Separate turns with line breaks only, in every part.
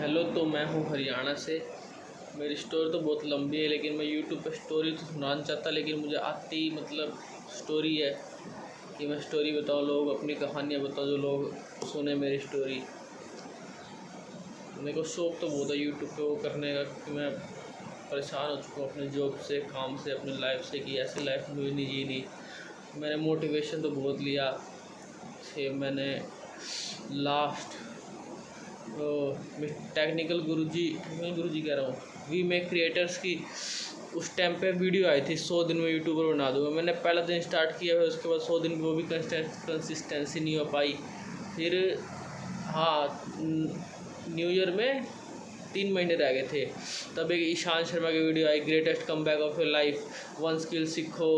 Hello, तो मैं हूँ हरियाणा से। मेरी स्टोरी तो बहुत लंबी है, लेकिन मैं यूट्यूब पे स्टोरी तो सुनाना चाहता, लेकिन मुझे आती स्टोरी है कि मैं स्टोरी बताऊँ, लोग अपनी कहानियाँ बताऊँ, जो लोग सुने मेरी स्टोरी। मेरे को शौक तो बहुत है यूट्यूब पे वो करने का, क्योंकि मैं परेशान हो चुका हूँ अपने जॉब से, काम से, अपनी लाइफ से, कि ऐसी लाइफ मुझे नहीं जीनी। मैंने मोटिवेशन तो बहुत लिया थे। मैंने लास्ट टेक्निकल गुरुजी कह रहा हूँ, वी मेक क्रिएटर्स की उस टाइम पे वीडियो आई थी 100 दिन में यूट्यूबर बना दूँगा। मैंने पहला दिन स्टार्ट किया, फिर उसके बाद 100 दिन में वो भी कंसिस्टेंसी नहीं हो पाई। फिर हाँ, न्यू ईयर में 3 महीने रह गए थे, तब एक ईशान शर्मा की video I, greatest come back of your life, 1 skill सीखो,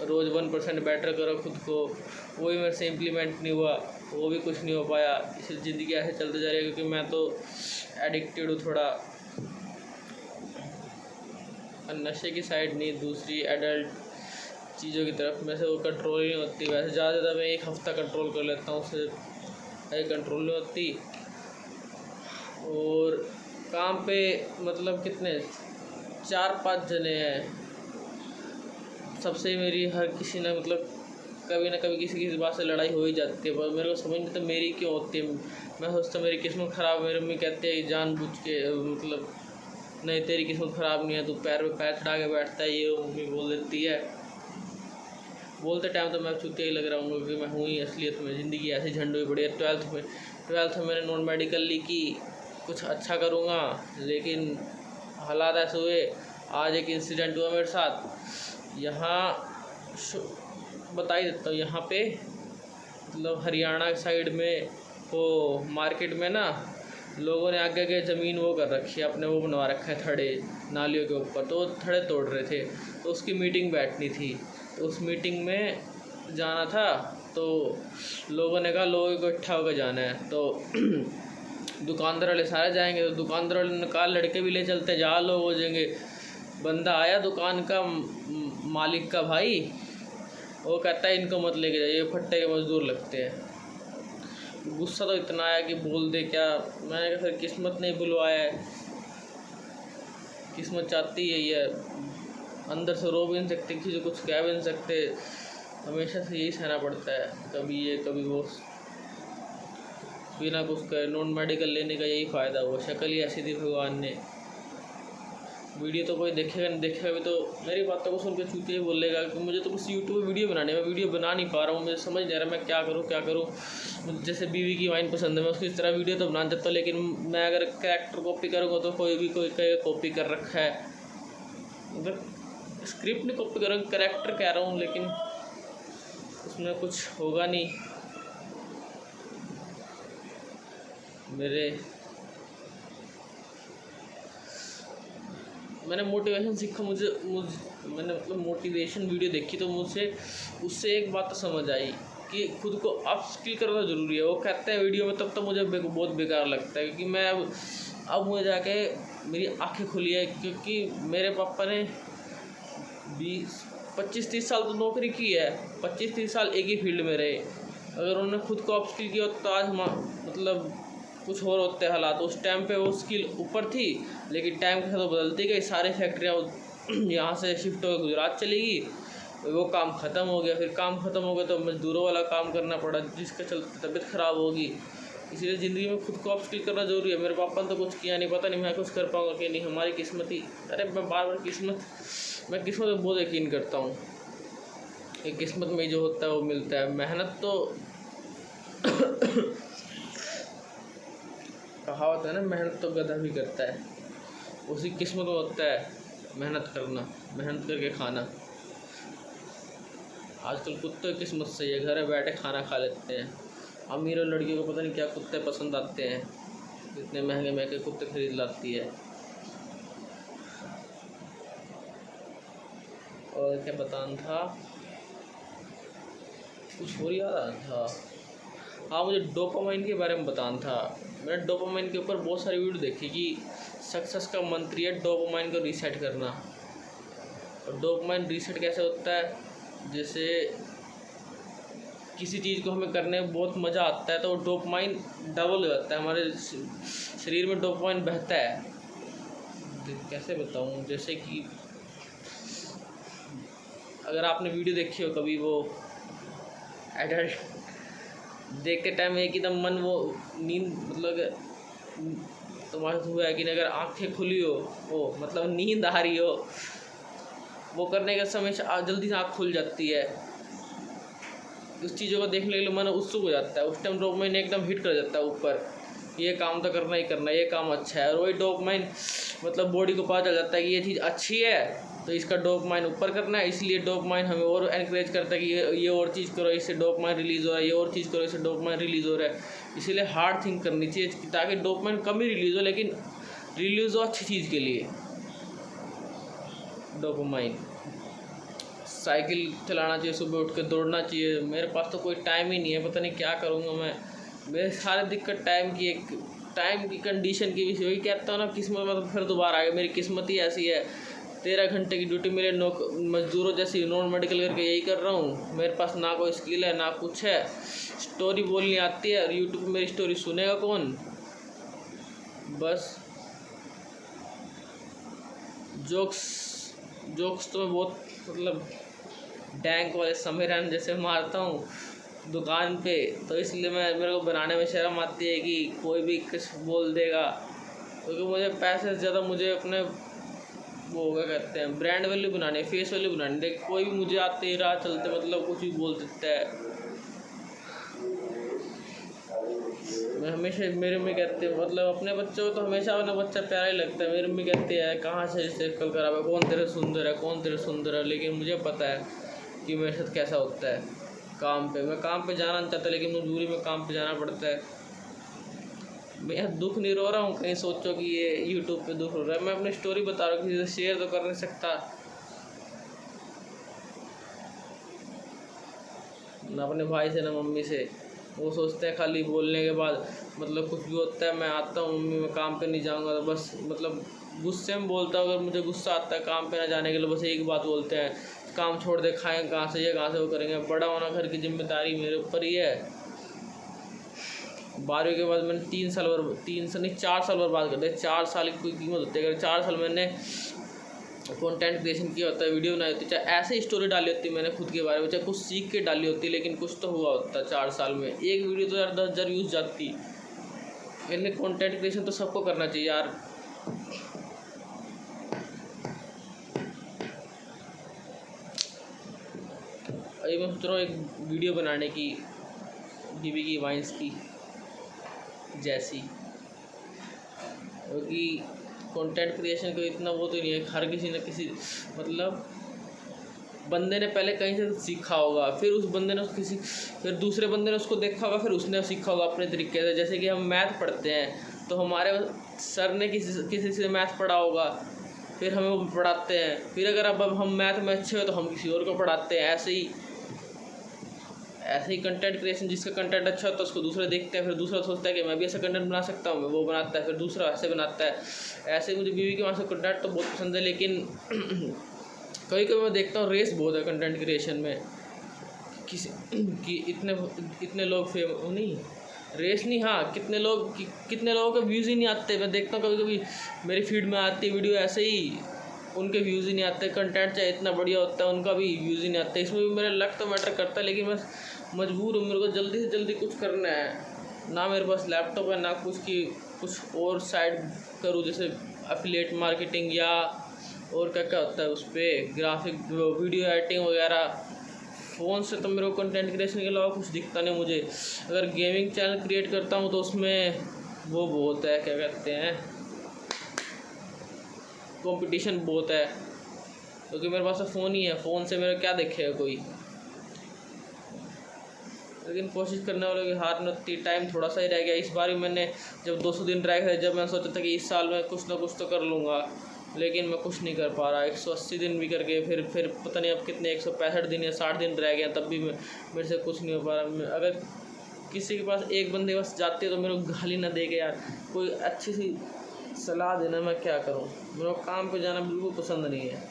रोज़ 1% बेटर करो खुद को। वही मेरे से इम्प्लीमेंट नहीं हुआ, वो भी कुछ नहीं हो पाया। इस ज़िंदगी ऐसे चलते जा रही है, क्योंकि मैं तो एडिक्टेड हूँ थोड़ा नशे की साइड, नहीं दूसरी एडल्ट चीज़ों की तरफ। में से वो कंट्रोल ही नहीं होती। वैसे ज़्यादा मैं 1 हफ़्ता कंट्रोल कर लेता हूँ, उससे कंट्रोल नहीं होती। और काम पे कितने 4-5 जने हैं, सबसे मेरी हर किसी ने कभी ना कभी किसी किसी बात से लड़ाई हो ही जाती है। पर मेरे को समझ नहीं आता मेरी क्यों होती है। मैं सोचता मेरी किस्मत ख़राब। मेरी मम्मी कहती है जानबूझ के, नहीं तेरी किस्मत ख़राब नहीं है, तू पैर पे पैर चढ़ा के बैठता है, ये मम्मी बोल देती है। बोलते टाइम तो मैं चुतिया ही लग रहा हूँ, क्योंकि मैं हूँ ही असलियत में। ज़िंदगी ऐसी झंड हुई पड़ी है। 12th में मैंने नॉन मेडिकल ली कि कुछ अच्छा करूँगा, लेकिन हालात ऐसे हुए। आज एक इंसिडेंट हुआ मेरे साथ, यहाँ बता ही देता हूँ। यहाँ पे हरियाणा साइड में वो मार्केट में ना, लोगों ने आगे आगे ज़मीन वो कर रखी है, अपने वो बनवा रखा है थड़े नालियों के ऊपर, तो थड़े तोड़ रहे थे। तो उसकी मीटिंग बैठनी थी, तो उस मीटिंग में जाना था। तो लोगों ने कहा लोगों को इकट्ठा होकर जाना है, तो दुकानदार वाले सारे जाएंगे। तो दुकानदार वाले ने कहा लड़के भी ले चलते, जहाँ लोग हो जाएंगे। बंदा आया दुकान का मालिक का भाई, वो कहता है इनको मत लेके जाइए, फट्टे के मज़दूर लगते हैं। गुस्सा तो इतना आया कि बोल दे क्या। मैंने कहा फिर किस्मत ने बुलवाया है, किस्मत चाहती है ये। अंदर से रो भी नहीं सकते, किसी से कुछ कह भी नहीं सकते, हमेशा से यही सहना पड़ता है, कभी ये कभी वो, बिना कुछ कहे। नॉन मेडिकल लेने का यही फ़ायदा हुआ, शक्ल ही ऐसी थी भगवान ने। वीडियो तो कोई देखेगा नहीं, देखेगा भी तो मेरी बातों को सुन के चूते ही बोलेगा कि मुझे तो बस यूट्यूब पे वीडियो बनाने, मैं वीडियो बना नहीं पा रहा हूँ, मुझे समझ नहीं आ रहा मैं क्या करूँ। मुझे जैसे बीवी की वाइन पसंद है, मैं उसकी इस तरह वीडियो तो बनाना चाहता हूँ, लेकिन मैं अगर कैरेक्टर कॉपी करूँगा तो कोई कहेगा कॉपी कर रखा है। स्क्रिप्ट नहीं कॉपी कर रहा हूँ, कैरेक्टर कह रहा हूँ, लेकिन उसमें कुछ होगा नहीं। मैंने मोटिवेशन सीखा, मैंने मोटिवेशन वीडियो देखी, तो मुझसे उससे एक बात तो समझ आई कि खुद को अप स्किल करना ज़रूरी है। वो कहते हैं वीडियो में, तब तो मुझे बहुत बेकार लगता है, क्योंकि मैं अब मुझे जाके मेरी आंखें खुली है। क्योंकि मेरे पापा ने 25-30 साल तो नौकरी की है, 25-30 साल एक ही फील्ड में रहे। अगर उन्होंने खुद को अप स्किल किया तो आज हम कुछ और होते हालात। उस टाइम पे वो स्किल ऊपर थी, लेकिन टाइम के साथ वो बदलती गई। सारी फैक्ट्रियाँ यहाँ से शिफ्ट होकर गुजरात चली गई, वो काम ख़त्म हो गया। फिर काम ख़त्म हो गया तो मजदूरों वाला काम करना पड़ा, जिसके चलते तबीयत ख़राब होगी। इसीलिए ज़िंदगी में खुद को अप स्किल करना ज़रूरी है। मेरे पापा ने तो कुछ किया नहीं, पता नहीं मैं कुछ कर पाऊँगा कि नहीं, हमारी किस्मत ही। अरे मैं बार बार मैं किस्मत में बहुत यकीन करता हूँ कि किस्मत में जो होता है वो मिलता है। मेहनत तो कहावत है ना, मेहनत तो गधा भी करता है, उसी किस्मत में होता है मेहनत करना, मेहनत करके खाना। आजकल कुत्ते की किस्मत सही है, घर में बैठे खाना खा लेते हैं। अमीर और लड़कियों को पता नहीं क्या कुत्ते पसंद आते हैं, इतने महंगे महंगे कुत्ते खरीद लाती है। और क्या बताना था, कुछ और याद आ था। हाँ, मुझे डोपामाइन के बारे में बताना था। मैंने डोपामाइन के ऊपर बहुत सारी वीडियो देखी कि सक्सेस का मंत्र है डोपामाइन को रीसेट करना। और डोपामाइन रीसेट कैसे होता है, जैसे किसी चीज़ को हमें करने में बहुत मज़ा आता है तो डोपामाइन डबल हो जाता है, हमारे शरीर में डोपामाइन बहता है। कैसे बताऊँ, जैसे कि अगर आपने वीडियो देखी हो कभी, वो एडल्ट देख के टाइम एकदम मन वो नींद मतलब तुम्हारे हुआ है कि अगर आंखें खुली हो मतलब नींद आ रही हो, वो करने के समय जल्दी से आँख खुल जाती है, उस चीज़ों को देखने के लिए मन उत्सुक हो जाता है। उस टाइम डोपामाइन एकदम हिट कर जाता है ऊपर, ये काम तो करना ही करना, ये काम अच्छा है। और वही डोपामाइन मतलब बॉडी को पता चल जाता है कि ये चीज़ अच्छी है तो इसका डोपामाइन ऊपर करना है, इसलिए डोपामाइन हमें और एनकरेज करता है कि ये और चीज़ करो, इससे डोपामाइन रिलीज़ हो रहा है, ये और चीज़ करो, इससे डोपामाइन रिलीज़ हो रहा है। इसीलिए हार्ड थिंक करनी चाहिए ताकि डोपामाइन कम ही रिलीज़ हो, लेकिन रिलीज़ हो अच्छी चीज़ के लिए। डोपामाइन साइकिल चलाना चाहिए, सुबह उठ के दौड़ना चाहिए। मेरे पास तो कोई टाइम ही नहीं है, पता नहीं क्या करूँगा मैं। मेरे सारे दिक्कत टाइम की कंडीशन की भी। वही कहता हूँ ना, किस्मत में तो फिर दोबारा आ गया। मेरी किस्मत ही ऐसी है, 13 घंटे की ड्यूटी मेरे मजदूरों जैसी नॉन मेडिकल करके यही कर रहा हूँ। मेरे पास ना कोई स्किल है ना कुछ है, स्टोरी बोलनी आती है और यूट्यूब पर मेरी स्टोरी सुनेगा कौन। बस जोक्स तो मैं बहुत मतलब डैंक वाले समीरन जैसे मारता हूँ दुकान पे, तो इसलिए मेरे को बनाने में शर्म आती है कि कोई भी कुछ बोल देगा, क्योंकि मुझे पैसे से ज़्यादा मुझे अपने वो क्या कहते हैं ब्रांड वैल्यू बनाने, फेस वैल्यू बनाने। देख कोई भी मुझे आते राह चलते मतलब कुछ भी बोल देता है। मैं हमेशा मेरे मम्मी कहते हैं मतलब अपने बच्चों को तो हमेशा अपना बच्चा प्यारा ही लगता है। मेरी मम्मी कहती है कहाँ से कल खराब है, कौन तेरे सुंदर है। लेकिन मुझे पता है कि मेरे साथ कैसा होता है काम पे। मैं काम पे जाना नहीं चाहता लेकिन मजबूरी में काम पे जाना पड़ता है। मैं दुख नहीं रो रहा हूँ, कहीं सोचो कि ये यूट्यूब पे दुख हो रहा है। मैं अपनी स्टोरी बता रहा हूँ, किसी से शेयर तो कर नहीं सकता ना अपने भाई से ना मम्मी से। वो सोचते हैं खाली बोलने के बाद मतलब कुछ भी होता है मैं आता हूँ मम्मी मैं काम पे नहीं जाऊँगा, तो बस मतलब गुस्से में बोलता हूँ। अगर मुझे गुस्सा आता है काम पे ना जाने के लिए, बस एक बात बोलते हैं, काम छोड़ दे, खाएंगे कहाँ से, ये कहाँ से वो करेंगे। बड़ा होना घर की जिम्मेदारी मेरे ऊपर ही है। 12वीं के बाद मैंने 4 साल बर्बाद कर दिए। 4 साल की कोई कीमत होती है। अगर 4 साल मैंने कंटेंट क्रिएशन किया होता है, वीडियो बनाई होती, चाहे ऐसे ही स्टोरी डाली होती मैंने खुद के बारे में, चाहे कुछ सीख के डाली होती, लेकिन कुछ तो हुआ होता। 4 साल में एक वीडियो तो यार 10,000 व्यूज़ जाती। इनमें कंटेंट क्रिएशन तो सबको करना चाहिए यार। अभी मैं सोच रहा हूँ एक वीडियो बनाने की, बीबी की वाइन्स की जैसी, क्योंकि कंटेंट क्रिएशन को इतना वो तो नहीं है। हर किसी न किसी मतलब बंदे ने पहले कहीं से सीखा होगा, फिर उस बंदे ने फिर दूसरे बंदे ने उसको देखा होगा, फिर उसने सीखा होगा अपने तरीके से। जैसे कि हम मैथ पढ़ते हैं तो हमारे सर ने किसी से मैथ पढ़ा होगा, फिर हमें वो पढ़ाते हैं। फिर अगर अब हम मैथ में अच्छे हो तो हम किसी और को पढ़ाते हैं। ऐसे ही कंटेंट क्रिएशन, जिसका कंटेंट अच्छा होता है उसको दूसरे देखते हैं, फिर दूसरा सोचता है कि मैं भी ऐसा कंटेंट बना सकता हूँ, मैं वो बनाता है, फिर दूसरा ऐसे बनाता है। ऐसे मुझे बीवी के वहाँ से कंटेंट तो बहुत पसंद है, लेकिन कभी कभी मैं देखता हूँ रेस बहुत है कंटेंट क्रिएशन में। कि इतने लोग नहीं रेस नहीं, हाँ कितने लोगों के व्यूज़ ही नहीं आते। मैं देखता हूँ कभी कभी मेरी फीड में आती वीडियो ऐसे ही, उनके व्यूज़ ही नहीं आते। कंटेंट चाहे इतना बढ़िया होता है, उनका भी व्यूज़ ही नहीं आते। इसमें भी मेरा लक तो मैटर करता है, लेकिन मैं मजबूर हूँ, मेरे को जल्दी से जल्दी कुछ करना है। ना मेरे पास लैपटॉप है ना कुछ और साइड करूँ, जैसे एफिलिएट मार्केटिंग या और क्या होता है उस पर ग्राफिक वीडियो एडिटिंग वगैरह। फ़ोन से तो मेरे को कंटेंट क्रिएशन के अलावा कुछ दिखता नहीं मुझे। अगर गेमिंग चैनल क्रिएट करता हूँ तो उसमें वो बहुत है, क्या कहते हैं, कंपटीशन बहुत है, क्योंकि मेरे पास तो फ़ोन ही है। फ़ोन से मेरा क्या देखेगा कोई। लेकिन कोशिश करने वालों की हार नहीं होती। टाइम थोड़ा सा ही रह गया। इस बार भी मैंने जब 200 दिन रह गए, जब मैं सोचा था कि इस साल में कुछ ना कुछ तो कर लूँगा, लेकिन मैं कुछ नहीं कर पा रहा। 180 दिन भी करके फिर पता नहीं अब कितने 165 दिन या 60 दिन रह गए, तब भी मेरे से कुछ नहीं हो पा रहा। अगर किसी के पास एक बंदे बस जाते हैं तो मेरे को गाली ना दे के यार, कोई अच्छी सी सलाह देना, मैं क्या करूँ। मेरे को काम पे जाना बिल्कुल पसंद नहीं है।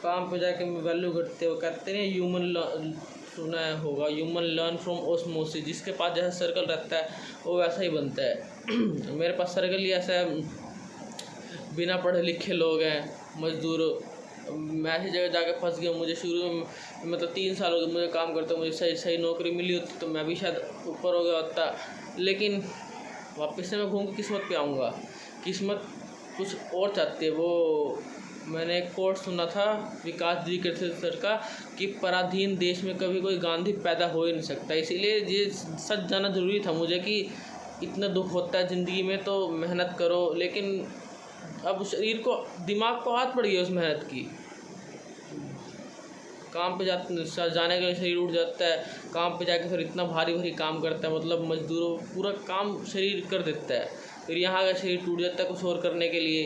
काम पे जाके मैं वैल्यू घटते, वो कहते नहीं ह्यूमन सुना है होगा, ह्यूमन लर्न फ्रॉम ओस्मोसिस, जिसके पास जैसा सर्कल रहता है वो वैसा ही बनता है। मेरे पास सर्कल ही ऐसा है, बिना पढ़े लिखे लोग हैं, मजदूर। मैं ऐसी जगह जाके फंस गया। मुझे शुरू में मतलब 3 साल हो गए मुझे काम करते, मुझे सही नौकरी मिली होती तो मैं भी शायद ऊपर हो गया होता, लेकिन वापस से मैं घूम के किस्मत पे आऊँगा। किस्मत कुछ और चाहती है। वो मैंने एक कोट सुना था विकास जी के सर का कि पराधीन देश में कभी कोई गांधी पैदा हो ही नहीं सकता। इसीलिए ये सच जाना ज़रूरी था मुझे कि इतना दुख होता है ज़िंदगी में तो मेहनत करो, लेकिन अब शरीर को, दिमाग को आदत पड़ गई उस मेहनत की। काम पे जाने के लिए शरीर उठ जाता है, काम पे जाके फिर इतना भारी भारी काम करता है, मतलब मजदूरों पूरा काम शरीर कर देता है, फिर यहाँ का शरीर टूट जाता है कुछ और करने के लिए।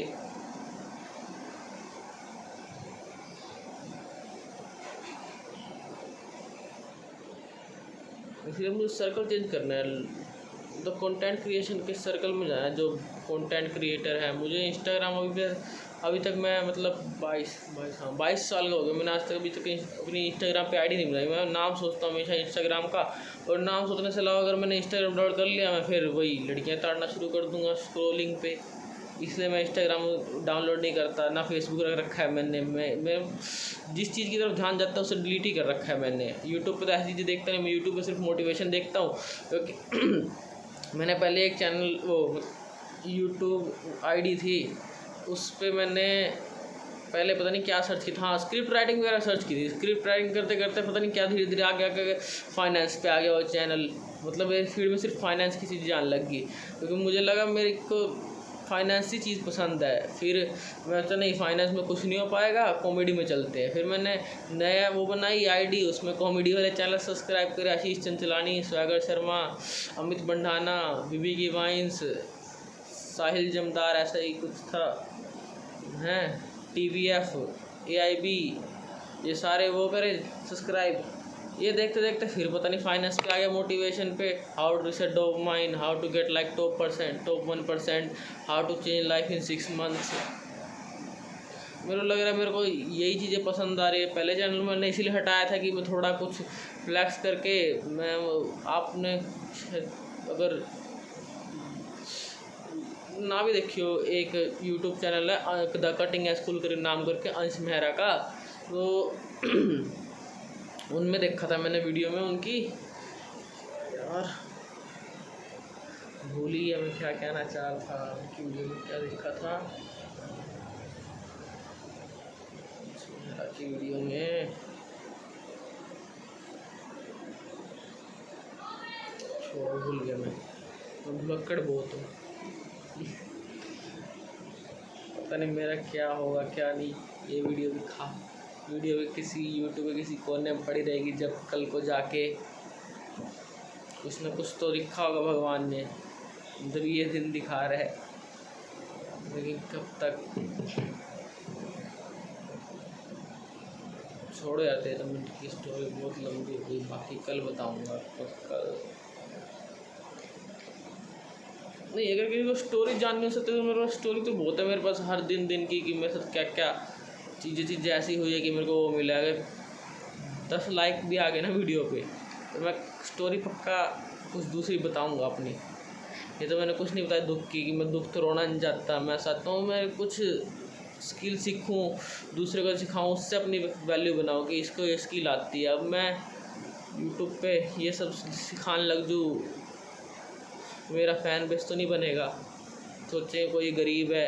इसलिए मुझे सर्कल चेंज करना है, तो कंटेंट क्रिएशन के सर्कल में जाना है, जो कंटेंट क्रिएटर है। मुझे इंस्टाग्राम अभी तक मैं मतलब 22 साल का हो गया, मैंने आज तक अभी तक अपनी इंस्टाग्राम पे आईडी नहीं बनाई। मैं नाम सोचता हूँ हमेशा इंस्टाग्राम का, और नाम सोचने से अलावा अगर मैंने इंस्टाग्राम डाउनलोड कर लिया, मैं फिर वही लड़कियाँ ताड़ना शुरू कर दूँगा स्क्रोलिंग पे। इसलिए मैं इंस्टाग्राम डाउनलोड नहीं करता, ना फेसबुक रख रखा है मैंने। मैं जिस चीज़ की तरफ ध्यान जाता है उसे डिलीट ही कर रखा है मैंने। यूट्यूब पे तो ऐसी चीज़ें देखता नहीं, मैं यूट्यूब पे सिर्फ मोटिवेशन देखता हूँ, क्योंकि मैंने पहले एक चैनल, वो यूट्यूब आईडी थी, उस पर मैंने पहले पता नहीं क्या सर्च की था, हाँ स्क्रिप्ट राइटिंग वगैरह सर्च की थी। स्क्रिप्ट राइटिंग करते करते पता नहीं क्या धीरे धीरे आगे फाइनेंस पे आ गया वो चैनल। मतलब मेरी फील्ड में सिर्फ फाइनेंस की चीज़ जान लग गई, क्योंकि मुझे लगा मेरे को फाइनेंस ही चीज़ पसंद है। फिर मैं तो नहीं, फाइनेंस में कुछ नहीं हो पाएगा, कॉमेडी में चलते हैं। फिर मैंने नया वो बनाई आईडी, उसमें कॉमेडी वाले चैनल सब्सक्राइब करे, आशीष चंचलानी, स्वैगर शर्मा, अमित बंडाना, बीबी की वाइन्स, साहिल जमदार, ऐसा ही कुछ था हैं, TVF, AIB, ये सारे वो करे सब्सक्राइब। ये देखते देखते फिर पता नहीं फाइनेंस पे आ गया, मोटिवेशन पे, how to reset dopamine, how to get like top 1%, how to change life in 6 months. मेरे को लग रहा है मेरे को यही चीज़ें पसंद आ रही है। पहले चैनल मैंने इसीलिए हटाया था कि मैं थोड़ा कुछ फ्लैक्स करके, मैं आपने अगर ना भी देखियो, एक यूट्यूब चैनल है द कटिंग स्कूल कर नाम करके, अंश मेहरा का, तो उनमें देखा था मैंने वीडियो में उनकी, यार भूल ही गया मैं क्या कहना चाह रहा था, उनकी वीडियो में क्या देखा था की वीडियो में, छोड़ भूल गया मैं भुलक्कड़ बहुत हूँ। पता नहीं मेरा क्या होगा क्या नहीं। ये वीडियो भी किसी यूट्यूब के किसी कोने में पड़ी रहेगी, जब कल को जाके कुछ न कुछ तो लिखा होगा भगवान ने, जब ये दिन दिखा रहा है, लेकिन कब तक। छोड़ो यार, 13 मिनट की स्टोरी बहुत लंबी हुई, बाकी कल बताऊंगा। कल नहीं, अगर किसी को स्टोरी जाननी हो सकती है तो मेरे पास स्टोरी तो बहुत है मेरे पास, हर दिन की, कि मेरे साथ क्या क्या चीज़ें ऐसी हुई है कि मेरे को वो मिला। अगर 10 लाइक भी आ गए ना वीडियो पे, तो मैं स्टोरी पक्का कुछ दूसरी बताऊंगा अपनी। ये तो मैंने कुछ नहीं बताया दुख की, कि मैं दुख तो रोना नहीं चाहता। मैं चाहता हूँ मैं कुछ स्किल सीखूँ, दूसरे को सिखाऊँ, उससे अपनी वैल्यू बनाऊँ कि इसको ये स्किल आती है। अब मैं यूट्यूब पे ये सब सिखाने लग जाऊँ, मेरा फ़ैन बेस तो नहीं बनेगा। सोचें कोई गरीब है,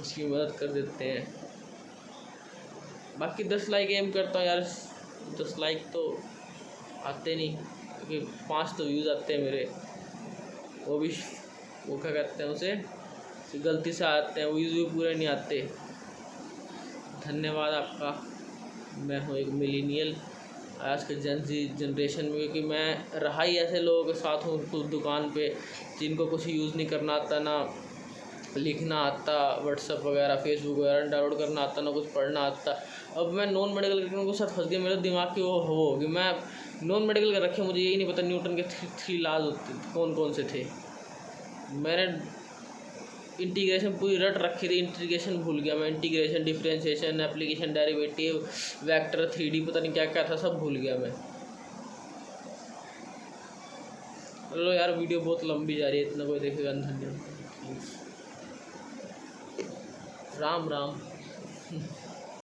उसकी मदद कर देते हैं। बाकी 10 लाइक एम करता हूँ यार, 10 लाइक तो आते नहीं, क्योंकि 5 तो व्यूज़ आते हैं मेरे, वो भी वो क्या कहते हैं उसे, गलती से आते हैं, व्यूज़ भी पूरे नहीं आते। धन्यवाद आपका। मैं हूँ एक मिलीनियल आज के जनरेशन में, क्योंकि मैं रहा ही ऐसे लोगों के साथ हूँ कुछ दुकान पे, जिनको कुछ यूज़ नहीं करना आता, ना लिखना आता, व्हाट्सअप वगैरह फेसबुक वगैरह डाउनलोड करना आता, ना कुछ पढ़ना आता। अब मैं नॉन मेडिकल करके के साथ फंस गया। मेरे दिमाग की वो होगी, मैं नॉन मेडिकल कर रखे, मुझे यही नहीं पता न्यूटन के 3 लाज होते कौन कौन से थे। मैंने इंटीग्रेशन पूरी रट रखी थी, इंटीग्रेशन भूल गया मैं। Integration, differentiation, application, derivative, vector, 3D, पता नहीं क्या क्या था, सब भूल गया मैं। चलो यार वीडियो बहुत लंबी जा रही है, इतना कोई देखेगा नहीं। राम राम।